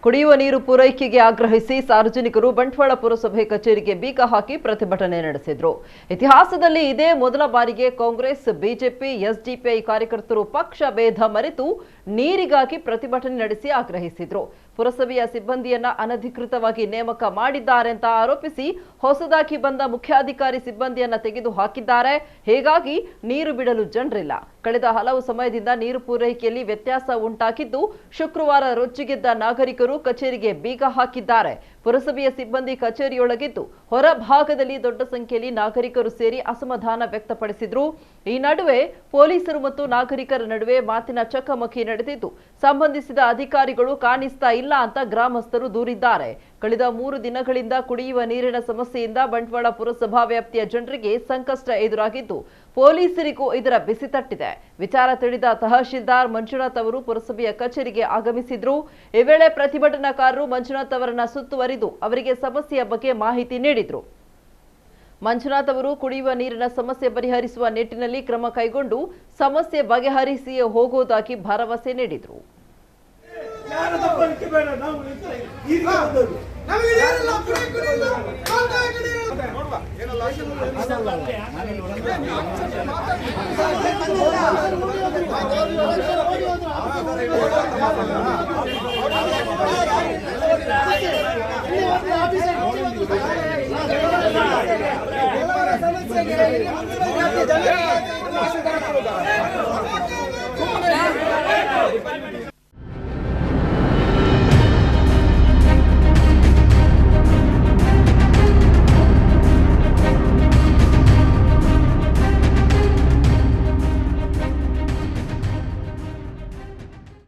ಕುಡಿಯುವ ನೀರು ಪೂರೈಕೆಗೆ ಆಗ್ರಹಿಸಿ ಸಾರ್ವಜನಿಕರು ಬಂಟ್ವಾಳ ಪುರಸಭೆ ಕಚೇರಿಗೆ ಬೀಗ ಹಾಕಿ ಪ್ರತಿಭಟನೆ ನಡೆಸಿದರು. ಇತಿಹಾಸದಲ್ಲಿ ಇದೇ ಮೊದಲ ಬಾರಿಗೆ ಕಾಂಗ್ರೆಸ್, ಬಿಜೆಪಿ, ಎಸ್ಡಿಪಿಐ ಕಾರ್ಯಕರ್ತರು ಪಕ್ಷ ಭೇದ ಮರೆತು ನೀರಿಗಾಗಿ ಪ್ರತಿಭಟನೆ ನಡೆಸಿ ಆಗ್ರಹಿಸಿದರು. ಪುರಸಭೆಯ ಸಿಬ್ಬಂದಿಯನ್ನ ಅನಧಿಕೃತವಾಗಿ ನೇಮಕ ಮಾಡಿದ್ದಾರೆ ಅಂತ ಆರೋಪಿಸಿ ಹೊಸದಾಗಿ ಬಂದ ಮುಖ್ಯಾಧಿಕಾರಿ ಸಿಬ್ಬಂದಿಯನ್ನ ತೆಗೆದು ಹಾಕಿದ್ದಾರೆ. ಹೀಗಾಗಿ ನೀರು ಬಿಡಲು ಜನರಿಲ್ಲ. ಕಳೆದ ಹಲವು ಸಮಯದಿಂದ ನೀರು ಪೂರೈಕೆಯಲ್ಲಿ ವ್ಯತ್ಯಾಸ ಉಂಟಾಗಿದ್ದು ಶುಕ್ರವಾರ ರೊಚ್ಚಿಗೆದ್ದ ನಾಗರಿಕರು ಕಚೇರಿಗೆ ಬೀಗ ಹಾಕಿದ್ದಾರೆ. ಪುರಸಭೆಯ ಸಿಬ್ಬಂದಿ ಕಚೇರಿಯೊಳಗಿದ್ದು ಹೊರಭಾಗದಲ್ಲಿ ದೊಡ್ಡ ಸಂಖ್ಯೆಯಲ್ಲಿ ನಾಗರಿಕರು ಸೇರಿ ಅಸಮಾಧಾನ ವ್ಯಕ್ತಪಡಿಸಿದ್ರು. ಈ ನಡುವೆ ಪೊಲೀಸರು ಮತ್ತು ನಾಗರಿಕರ ನಡುವೆ ಮಾತಿನ ಚಕಮಕಿ ನಡೆದಿದ್ದು ಸಂಬಂಧಿಸಿದ ಅಧಿಕಾರಿಗಳು ಕಾಣಿಸ್ತಾ ಇಲ್ಲ ಅಂತ ಗ್ರಾಮಸ್ಥರು ದೂರಿದ್ದಾರೆ. ಕಳೆದ 3 ದಿನಗಳಿಂದ ಕುಡಿಯುವ ನೀರಿನ ಸಮಸ್ಯೆಯಿಂದ ಬಂಟ್ವಾಳ ಪುರಸಭಾ ವ್ಯಾಪ್ತಿಯ ಜನರಿಗೆ ಸಂಕಷ್ಟ ಎದುರಾಗಿದ್ದು ಪೊಲೀಸರಿಗೂ ಇದರ ಬಿಸಿ ತಟ್ಟಿದೆ. ವಿಚಾರ ತಿಳಿದ ತಹಶೀಲ್ದಾರ್ ಮಂಜುನಾಥ್ ಅವರು ಪುರಸಭೆಯ ಕಚೇರಿಗೆ ಆಗಮಿಸಿದ್ರು. ಈ ವೇಳೆ ಪ್ರತಿಭಟನಾಕಾರರು ಮಂಜುನಾಥ್ ಅವರನ್ನ ಸುತ್ತುವರಿದು ಅವರಿಗೆ ಸಮಸ್ಯೆಯ ಬಗ್ಗೆ ಮಾಹಿತಿ ನೀಡಿದ್ರು. ಮಂಜುನಾಥ್ ಅವರು ಕುಡಿಯುವ ನೀರಿನ ಸಮಸ್ಯೆ ಪರಿಹರಿಸುವ ನಿಟ್ಟಿನಲ್ಲಿ ಕ್ರಮ ಕೈಗೊಂಡು ಸಮಸ್ಯೆ ಬಗೆಹರಿಸಿ ಹೋಗುವುದಾಗಿ ಭರವಸೆ ನೀಡಿದರು.